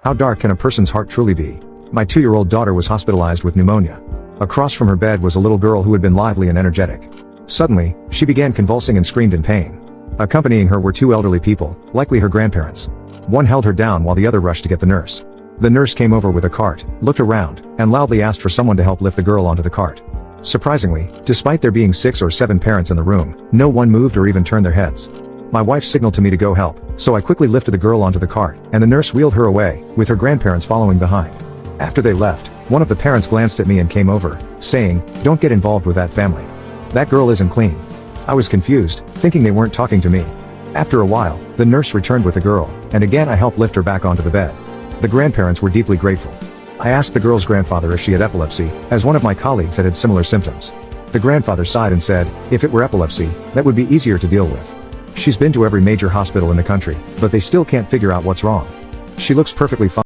How dark can a person's heart truly be? My 2-year-old daughter was hospitalized with pneumonia. Across from her bed was a little girl who had been lively and energetic. Suddenly, she began convulsing and screamed in pain. Accompanying her were 2 elderly people, likely her grandparents. One held her down while the other rushed to get the nurse. The nurse came over with a cart, looked around, and loudly asked for someone to help lift the girl onto the cart. Surprisingly, despite there being 6 or 7 parents in the room, no one moved or even turned their heads. My wife signaled to me to go help, so I quickly lifted the girl onto the cart, and the nurse wheeled her away, with her grandparents following behind. After they left, one of the parents glanced at me and came over, saying, "Don't get involved with that family. That girl isn't clean." I was confused, thinking they weren't talking to me. After a while, the nurse returned with the girl, and again I helped lift her back onto the bed. The grandparents were deeply grateful. I asked the girl's grandfather if she had epilepsy, as one of my colleagues had similar symptoms. The grandfather sighed and said, "If it were epilepsy, that would be easier to deal with. She's been to every major hospital in the country, but they still can't figure out what's wrong. She looks perfectly fine."